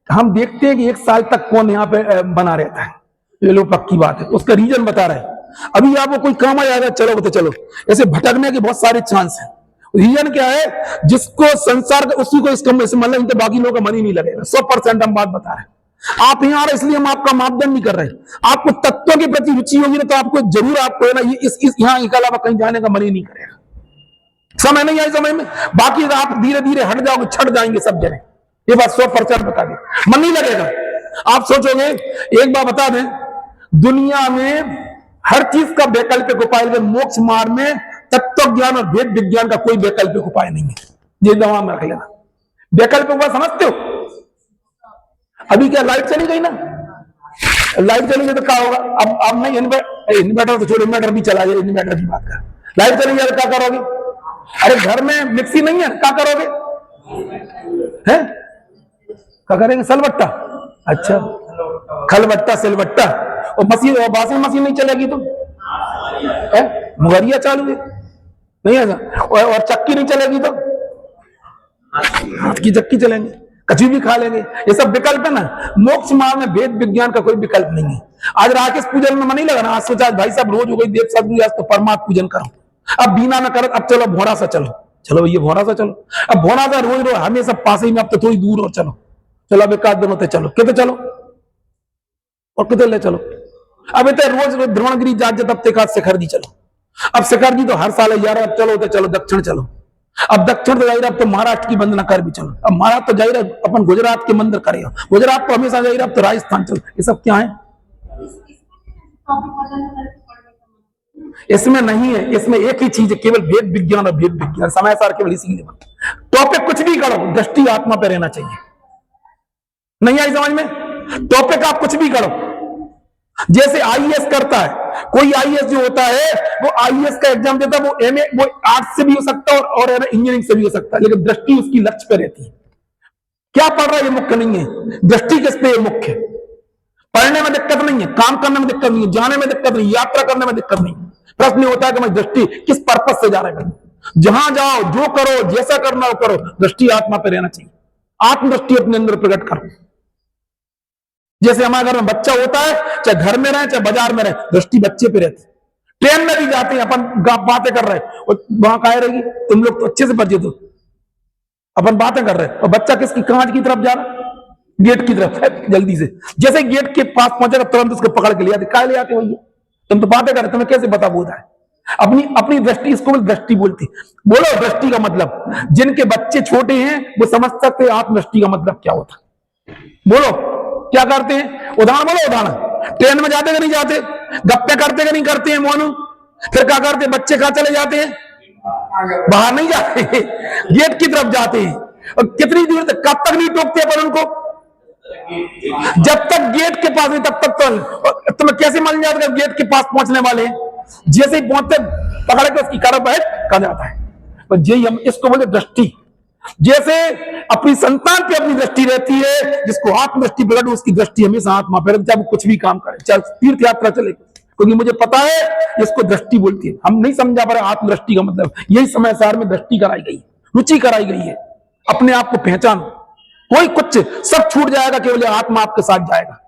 हम देखते हैं कि 1 साल तक कौन यहाँ पे बना रहता है, ये लोग पक्की बात है। उसका रीजन बता रहे हैं। अभी आपको कोई काम आ जाएगा, चलो तो चलो, ऐसे भटकने के बहुत सारे चांस हैं। रीजन क्या है, जिसको संसार का उसी को इस कमरे से मतलब, तो बाकी लोगों का मन ही नहीं लगेगा। 100% हम बात बता रहे हैं। आप यहाँ आ रहे इसलिए हम आपका मापदंड नहीं कर रहे। आपको तत्वों के प्रति रुचि होगी ना, तो आपको जरूर आपको है ना इस यहाँ के अलावा कहीं जाने का मन ही नहीं करेगा। समय नहीं आई समय में, बाकी आप धीरे धीरे हट जाओगे, छट जाएंगे सब जगह। ये बात 100% बता दें, मन नहीं लगेगा। आप सोचोगे, एक बात बता दें, दुनिया में हर चीज का वैकल्पिक उपाय है, मोक्ष मार्ग में तत्व ज्ञान और वेद विज्ञान का कोई वैकल्पिक उपाय नहीं है। ये दिमाग में रख लेना। वैकल्पिक उपाय समझते हो? अभी क्या लाइट चली गई ना, लाइट चली गई तो क्या होगा? अब नहीं, इन्वर्टर तो छोड़ो, इन्वर्टर भी चला जाए, इन्वर्टर की बात कर, लाइट चली जाए तो क्या करोगे? अरे घर में मिक्सी नहीं है, क्या करोगे? हैं क्या करेंगे? सलबट्टा, अच्छा खलबट्टा सिलबट्टा। और मशीन, वाशिंग मशीन नहीं चलेगी तो मुगरिया चालू है नहीं है, और चक्की नहीं चलेगी तो हाथ की चक्की चलेंगे, कचू भी खा लेंगे। ये सब विकल्प है ना। मोक्ष मार्ग में वेद विज्ञान का कोई विकल्प नहीं है। आज राकेश पूजन में मन नहीं लगा ना, आज सोचा भाई साहब रोज हो गई देव सदगुरु, आज तो परमात्मा पूजन करो। अब बीना में करो, अब चलो भोरा सा चलो, चलो भैया भोरा सा चलो। अब भोरा सा रोज रोज हमें सब पास ही में, अब तो थोड़ी दूर हो, चलो चलो अब एक आध दिन होते, चलो कितने चलो और कितने ले चलो। अब इतने रोज द्रोणगिरी जात जब तक आज शिखर जी चलो। अब शिखर जी तो हर साल है यार, अब चलो तो चलो दक्षिण चलो। अब दक्षिण तो जाहिर, अब तो महाराष्ट्र की वंदना कर भी चलो। अब महाराष्ट्र तो जाहिर अपन गुजरात के मंदिर करेगा, गुजरात तो हमेशा जाहिर, अब तो राजस्थान चलो। ये सब क्या है? इसमें नहीं है, इसमें एक ही चीज है, केवल वेद विज्ञान और वेद विज्ञान समय सार केवल इसी लिए। टॉपिक कुछ भी करो, दृष्टि आत्मा पे रहना चाहिए। नहीं आई समझ में? टॉपिक आप कुछ भी करो, जैसे आईएएस करता है कोई, आईएएस जो होता है वो आईएएस का एग्जाम देता है, वो एमए, वो आर्ट्स से भी हो सकता है और इंजीनियरिंग से भी हो सकता है, लेकिन दृष्टि उसकी लक्ष्य पे रहती है। क्या पढ़ रहा है ये मुख्य नहीं है, दृष्टि किस पे मुख्य। पढ़ने में दिक्कत नहीं है, काम करने में दिक्कत नहीं है, जाने में दिक्कत नहीं, यात्रा करने में दिक्कत नहीं। प्रश्न होता है कि मैं दृष्टि किस पर्पज से जा रहा है, जहां जाओ जो करो जैसा करना हो करो, दृष्टि आत्मा पे रहना चाहिए। आत्मदृष्टि अपने अंदर प्रकट करो। जैसे हमारे घर में बच्चा होता है, चाहे घर में रहे चाहे बाजार में रहे, दृष्टि बच्चे पे रहती। ट्रेन में भी जाते हैं अपन, बातें कर रहे हैं, वहां कहा रहेगी, तुम लोग तो अच्छे से परिचित हो, अपन बातें कर रहे हैं और बच्चा किसकी, कांच की तरफ जा रहा है, गेट की तरफ। जल्दी से जैसे गेट के पास पहुंचेगा तुरंत उसको पकड़ के ले आते। काय ले आते भैया, तुम तो बातें कर रहे, तुम्हें कैसे पता बोलता है? अपनी दृष्टि, इसको दृष्टि बोलती। बोलो दृष्टि का मतलब, जिनके बच्चे छोटे हैं वो समझ सकते आत्मदृष्टि का मतलब क्या होता। बोलो क्या करते हैं? उदाहरण बोलो, उदाहरण। ट्रेन में जाते कि नहीं जाते? गप्पे करते कि नहीं करते हैं मोनू? फिर क्या करते? बच्चे कहां चले जाते हैं? बाहर नहीं जाते, गेट की तरफ जाते हैं। और कितनी दूर तक, कब तक नहीं टोकते अपन उनको? जब तक गेट के पास नहीं तब तक तो तुम्हें कैसे मान जाता है गेट के पास पहुंचने वाले? जैसे ही पहुंचते पकड़ के उसकी करब है कहा जाता है। तो यही हम इसको बोले दृष्टि। जैसे अपनी संतान पे अपनी दृष्टि रहती है, जिसको आत्मदृष्टि प्रकट, उसकी दृष्टि हमेशा आत्मा पर, चाहे वो कुछ भी काम करे, चाहे तीर्थ यात्रा चले, क्योंकि मुझे पता है इसको दृष्टि बोलती है। हम नहीं समझा पा रहे आत्मदृष्टि का मतलब। यही समय सार में दृष्टि कराई गई, रुचि कराई गई है। अपने आप को पहचानो, कोई कुछ सब छूट जाएगा, केवल आत्मा आपके साथ जाएगा।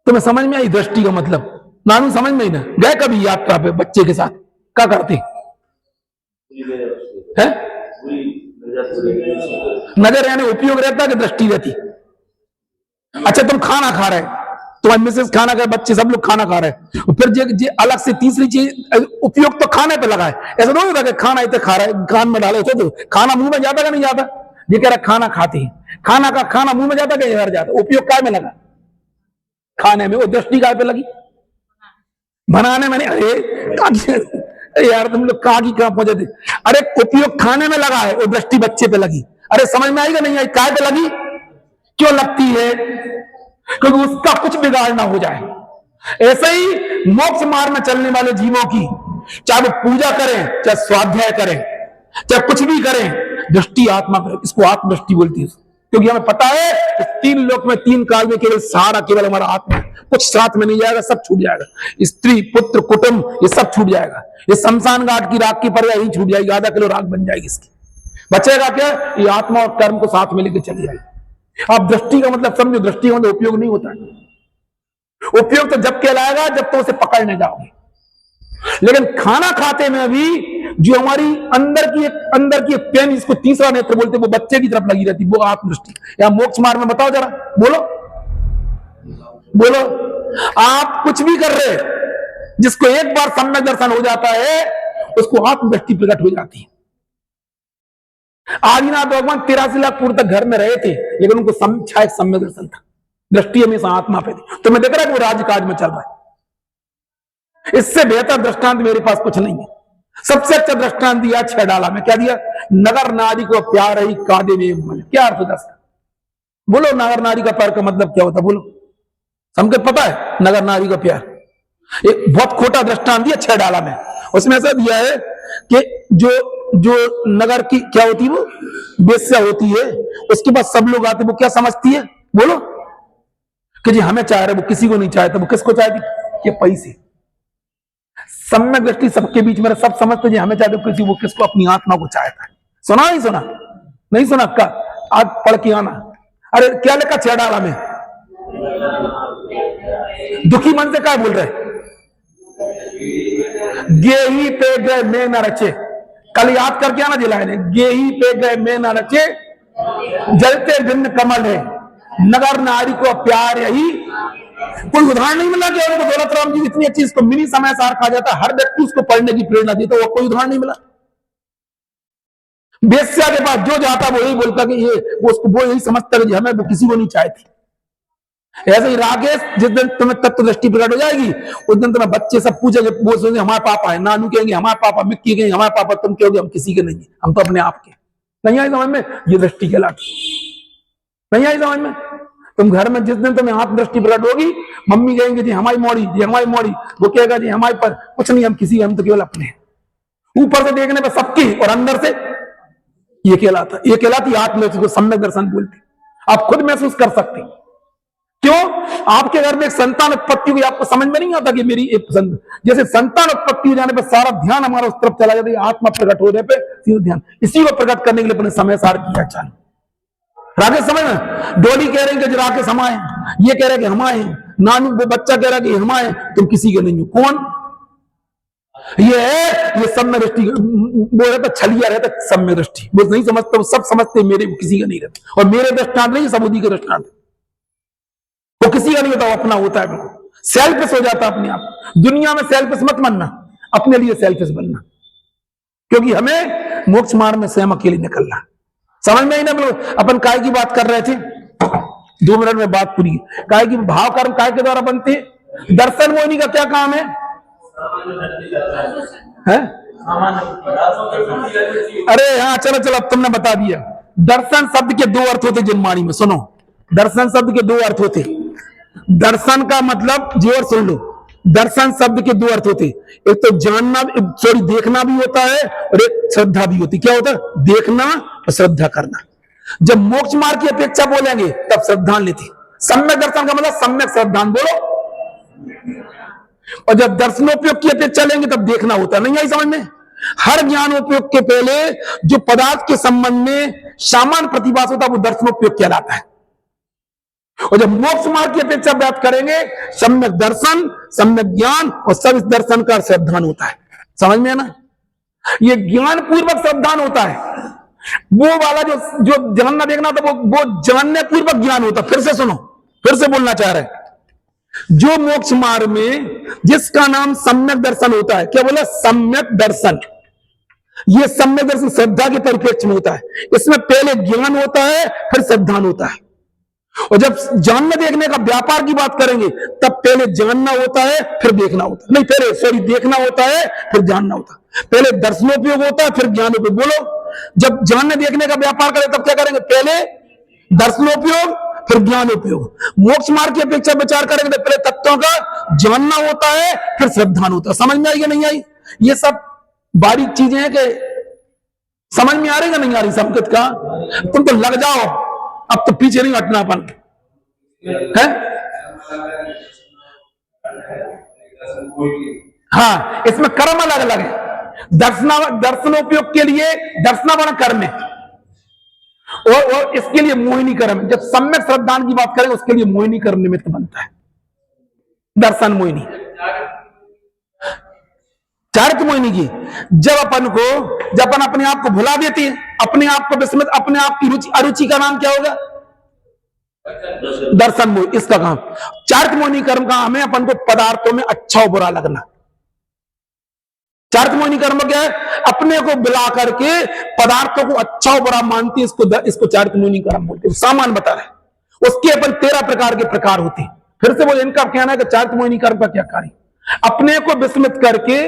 तुम्हें समझ में आई दृष्टि का मतलब? नानू समझ में ही ना गए कभी यात्रा पे बच्चे के साथ, क्या करते है? नजर यानी उपयोग रहता है कि दृष्टि रहती? अच्छा तुम खाना खा रहे, तुम्हारी मिसेस खाना खा, बच्चे सब लोग खाना खा रहे हैं, फिर जे अलग से तीसरी चीज उपयोग तो खाने पे लगा है। ऐसा नहीं होता कि खाना इतने खा रहा है, कान में डाले तो खाना मुंह में जाता का नहीं जाता? ये कह रहा खाना खाते हैं, खाना मुंह में जाता क्या इधर जाता? उपयोग काय में लगा? खाने में। वो दृष्टि काय पे लगी? बनाने में नहीं। अरे यार तुम लोग कहा की कहां पहुंचे थे? अरे उपयोग खाने में लगा है, वो दृष्टि बच्चे पे लगी। अरे समझ में आएगा नहीं आई? काय पे लगी? क्यों लगती है? क्योंकि उसका कुछ बिगाड़ ना हो जाए। ऐसे ही मोक्ष मार्ग में चलने वाले जीवों की, चाहे वो पूजा करें, चाहे स्वाध्याय करें, चाहे कुछ भी करें, दृष्टि आत्मा पर, इसको आत्मदृष्टि बोलती है। क्योंकि हमें पता है इस 3 लोक में 3 काल में केवल सहारा केवल हमारा आत्मा है। कुछ साथ में नहीं जाएगा, सब छूट जाएगा। स्त्री पुत्र कुटुंब ये सब छूट जाएगा। ये शमशान घाट की राख की परवाह ही छूट जाएगी, आधा किलो राख बन जाएगी इसकी। बचेगा क्या? ये आत्मा और कर्म को साथ में लेकर चली जाएगी। आप दृष्टि का मतलब समझो, दृष्टि का मतलब उपयोग नहीं होता है। उपयोग तो जब कहलाएगा जब तो उसे पकड़ने जाओगे। लेकिन खाना खाते में भी जो हमारी अंदर की एक पेन, इसको तीसरा नेत्र बोलते, वो बच्चे की तरफ लगी रहती, वो आत्मदृष्टि। या मोक्ष मार्ग में बताओ जरा, बोलो बोलो। आप कुछ भी कर रहे, जिसको एक बार सम्यक दर्शन हो जाता है उसको आत्मदृष्टि प्रकट हो जाती है। आदिनाथ भगवान 83 लाख पूर्व तक घर में रहे थे, लेकिन उनको सम्यक दर्शन था। दृष्टि हमेशा आत्मा पे थी। तो मैं देख रहा हूं वो राजकाज में चल रहा है। इससे बेहतर दृष्टांत मेरे पास कुछ नहीं है। सबसे अच्छा दृष्टांत दिया 6 डाला में। क्या दिया? नगर नारी को प्यार ही कादे में मन। क्या अर्थ होता है? बोलो, नगर नारी का प्यार का मतलब क्या होता? बोलो, हमको पता है नगर नारी का प्यार। एक बहुत खोटा दृष्टांत दिया 6 डाला में। उसमें ऐसा दिया है कि जो नगर की क्या होती है, वो वेश्या होती है, उसके बाद सब लोग आते, वो क्या समझती है? बोलो, कि जी हमें चाह रहे, वो किसी को नहीं चाहता। वो किसको चाहती? ये पैसे। सम्यक दृष्टि सबके बीच में सब समझते जी हमें चाहते, किसी वो किसको? अपनी आत्मा को चाहता है। सुना नहीं सुना? नहीं सुना का? आज पढ़ के आना। अरे क्या लिखा 6 डाला में? दुखी मन से क्या बोल रहे? गेही पे गए मैं न रचे। कल याद करके आना जिलाए ने, गेही पे गए मैं न रचे, जलते भिन्न कमल है, नगर नारी को प्यार यही। कोई उदाहरण नहीं मिला कि उनको दौलत राम जी इतनी अच्छी, इसको मिनी समय सार कहा जाता, हर व्यक्ति उसको पढ़ने की प्रेरणा देता, वो कोई उदाहरण नहीं मिला। वेश्या के पास जो जाता वो यही बोलता कि ये वो यही समझता कि हमें वो किसी को नहीं चाहती। ऐसे ही राकेश, जिस दिन तुम्हें तत्व दृष्टि प्रकट हो जाएगी उस दिन तुम्हें बच्चे सब पूछेंगे, वो सोचेंगे हमारे पापा है, नानू कहेंगे हमारे पापा, मिक्की कहेंगे हमारे पापा, तुम कहोगे हम किसी के नहीं है, हम तो अपने आप के। नहीं आई समझ में? ये दृष्टि कहलाती। नहीं आई समझ में? तुम घर में जिस दिन तुम्हें आत्म दृष्टि प्रकट होगी, मम्मी कहेंगे जी हमारी मोड़ी, जी हमारी मोड़ी, वो कहेगा जी हमारे पर कुछ नहीं, हम किसी, हम तो केवल अपने। ऊपर से देखने पर सबकी और अंदर से ये कहलाती आत्मदृष्टि को सम्यक दर्शन बोलती। आप खुद महसूस कर सकते। क्यों? आपके घर में एक संतान उत्पत्ति हुई, आपको समझ में नहीं आता कि मेरी एक जैसे संतान उत्पत्ति हो जाने पर सारा ध्यान हमारा उस तरफ चला जाता है, आत्मा प्रकट होने पर ध्यान, इसी को प्रकट करने के लिए अपने समय सार किया चालू। राकेश समझ में? डोली कह रहे हैं कि राकेश हम आए, ये कह रहे कि हम आए, नानू वो बच्चा कह रहा है कि हम आए, तुम किसी के नहीं हो। कौन? ये है, ये सम्यक दृष्टि। वो रहता छलिया रहता सम्यक दृष्टि, वो नहीं समझता, वो सब समझते मेरे किसी का नहीं रहता। और मेरे दृष्टांत नहीं, सबूदी के दृष्टांत, वो किसी का नहीं होता, वो अपना होता है। सेल्फिश हो जाता अपने आप। दुनिया में सेल्फिश मत बनना, अपने लिए सेल्फिश बनना, क्योंकि हमें मोक्ष मार्ग में स्वयं अकेले निकलना। समझ में ही ना? अपन काय की बात कर रहे थे, 2 मिनट में बात पूरी। काय की भाव कर्म काय के द्वारा बनते? दर्शन मोहिनी का क्या काम है? अरे हाँ, चलो चलो, अब तुमने बता दिया। दर्शन शब्द के 2 अर्थ होते जिनवाणी में। सुनो, दर्शन शब्द के 2 अर्थ होते। दर्शन का मतलब जी, और सुन लो, दर्शन शब्द के 2 अर्थ होते। एक तो जानना, देखना भी होता है, और एक श्रद्धा भी होती। क्या होता है? देखना और श्रद्धा करना। जब मोक्ष मार्ग की अपेक्षा बोलेंगे तब श्रद्धान लेते। सम्यक दर्शन का मतलब सम्यक श्रद्धान बोलो। और जब दर्शनोपयोग की अपेक्षा लेंगे तब देखना होता है। नहीं आई समझ में? हर ज्ञानोपयोग के पहले जो पदार्थ के संबंध में सामान्य प्रतिभास होता है वो दर्शनोपयोग कहलाता है। और जब मोक्ष मार्ग की अपेक्षा बात करेंगे, सम्यक दर्शन, सम्यक ज्ञान, और सब इस दर्शन का श्रद्धान होता है। समझ में है ना? ये ज्ञान पूर्वक श्रद्धान होता है। वो वाला जो जानना देखना था वो जानने पूर्वक ज्ञान होता। फिर से सुनो, फिर से बोलना चाह रहे हैं। जो मोक्ष मार्ग में जिसका नाम सम्यक दर्शन होता है, क्या बोला? सम्यक दर्शन। ये सम्यक दर्शन श्रद्धा के परिप्रेक्ष्य में होता है। इसमें पहले ज्ञान होता है, फिर श्रद्धान होता है। और जब जानने देखने का व्यापार की बात करेंगे तब पहले जानना होता है, फिर देखना होता है। नहीं, पहले सॉरी, देखना होता है, फिर जानना होता है। पहले दर्शनोपयोग होता है, फिर ज्ञानोपयोग। बोलो, जब जानने देखने का व्यापार करें तब क्या करेंगे? पहले दर्शनोपयोग, फिर ज्ञानोपयोग। मोक्ष मार्ग की अपेक्षा विचार करेंगे तो पहले तत्वों का जानना होता है, फिर श्रद्धान होता है। समझ में आई या नहीं आई? ये सब बारीक चीजें हैं कि समझ में आ रही या नहीं आ रही? संकेत का तुम तो लग जाओ, अब तो पीछे नहीं हटना अपन है। हाँ, इसमें कर्म अलग अलग है। दर्शनोपयोग के लिए दर्शनावरण कर्म है, और इसके लिए मोहिनी कर्म है। जब सम्यक श्रद्धान की बात करें उसके लिए मोहिनी कर्म निमित्त बनता है, दर्शन मोहिनी। चारित्र मोहिनी की जब अपन अपने आप को भुला देते हैं, अपने आप को विस्मृत, अपने आप की रुचि अरुचि का नाम क्या होगा? दर्शन मोहिनी। इसका काम चारित्र मोहिनी कर्म का हमें अपन को पदार्थों में अच्छा और बुरा लगना। चारित्र मोहिनी कर्म क्या है? अपने को बुला करके पदार्थों को अच्छा और बुरा मानते हैं, इसको चारित्र मोहिनी कर्म बोलते हैं। सामान बता रहे उसके अपन 13 प्रकार के प्रकार होते हैं। फिर से बोले, इनका कहना है कि चारित्र मोहिनी कर्म का क्या कार्य? अपने को विस्मृत करके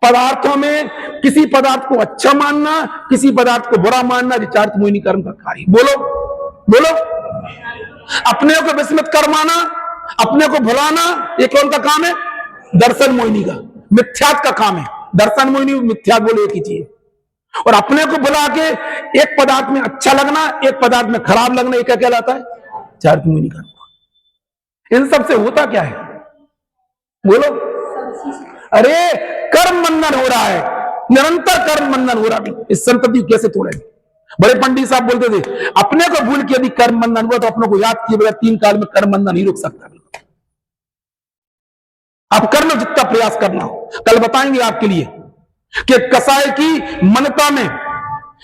पदार्थों में किसी पदार्थ को अच्छा मानना, किसी पदार्थ को बुरा मानना, जो चारित्र मोहिनी कर्म का कार्य। बोलो बोलो। अपने को विस्मृत करवाना, अपने को भुलाना, ये कौन का काम है? दर्शन मोहिनी का। मिथ्यात का काम है। दर्शन मोहिनी मिथ्यात बोले एक ही चीज। और अपने को बुला के एक पदार्थ में अच्छा लगना, एक पदार्थ में खराब लगना, एक क्या कहलाता है? चारित्र मोहिनी कर्म। इन सब से होता क्या है? बोलो। अरे कर्म बंधन हो रहा है, निरंतर कर्म बंधन हो रहा है। इस संतति कैसे तोड़ेंगे? बड़े पंडित साहब बोलते थे, अपने को भूल के यदि कर्म बंधन हुआ तो अपने को याद किए बगैर 3 काल में कर्म बंधन नहीं रुक सकता। आप कर्म जितना प्रयास करना हो। कल बताएंगे आपके लिए कि कसाई की मनता में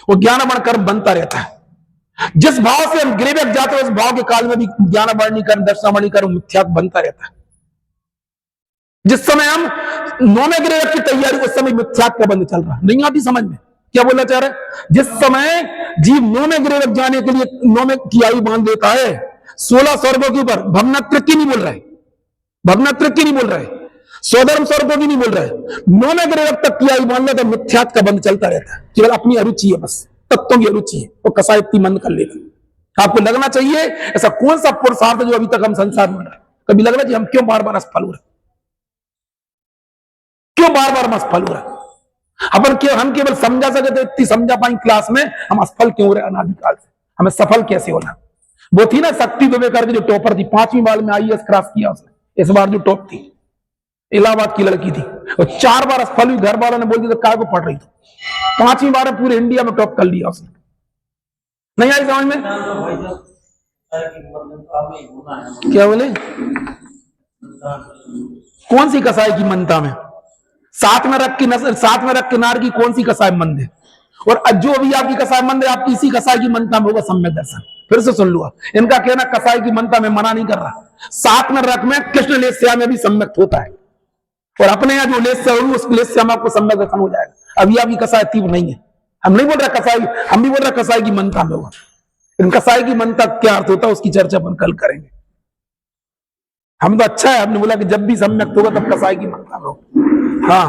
वो ज्ञानवर्ण कर्म बनता रहता है। जिस भाव से हम गिरेवेक जाते हैं उस भाव के काल में भी ज्ञानवर्णी कर्म, दर्शनावर्णी कर्म, मिथ्यात्व बनता रहता है। जिस समय हम नौवे गिरेवेक की तैयारी, उस समय मिथ्यात्व का बंध चल रहा। नहीं आती समझ में क्या बोलना चाह रहे? जिस समय जीव नौवे गिरेवेक जाने के लिए नौवे की आयु बांध देता है, 16 स्वर्गों के ऊपर, भवनात्र की नहीं बोल रहे, भवनात्र की नहीं बोल रहे, स्वधर्म स्वर्गों की नहीं बोल रहे, नौवे गिरेवेक तक की आयु बांध लेता, मिथ्यात्व का बंध चलता रहता है। केवल अपनी अरुचि है, बस तत्वों की अरुचि है, वो कसायती मंद कर लेगा। आपको लगना चाहिए ऐसा कौन सा पुरुषार्थ जो अभी तक हम संसार में रहे, कभी लगना चाहिए हम क्यों बार बार असफल हो रहे, क्यों बार बार असफल हो रहे? हम केवल समझा सके तो इतनी समझा पाई क्लास में, हम असफल क्यों हो रहे अनादिकाल से? हमें सफल कैसे होना? वो थी ना शक्ति दुबे करके जो टॉपर थी, 5वीं बार में IAS क्रॉस किया उसने, इस बार जो टॉप थी, इलाहाबाद की लड़की थी, और 4 बार असफल हुई। घर वालों ने बोल दिया काय को पढ़ रही थी, 5वीं बार में पूरे इंडिया में टॉप कर लिया उसने। नहीं आई समझ में? क्या बोले? कौन सी कसाई की मनता में? साथ में रख के नार की कौन सी कसाई मंद है? और जो भी आपकी कसाई मंद है, आपकी इसी कसाई की मनता में होगा सम्यक दर्शन। फिर से सुन लो, इनका कहना कसाई की मनता में मना नहीं कर रहा, साथ में रख में कृष्ण लेस्या में भी सम्यक होता है, और अपने यहाँ जो लेस्या होगी उस लेस्या में आपको सम्यक दर्शन हो जाएगा। अभी आपकी कसाई तीव्र नहीं है, हम नहीं बोल रहे कसाई, हम भी बोल रहे कसाई की मनता में होगा। इन कसाई की मनता क्या अर्थ होता है उसकी चर्चा अपन कल करेंगे। हम तो अच्छा है, हमने बोला कि जब भी सम्यक होगा तब कसाई की मनता में होगा। हाँ।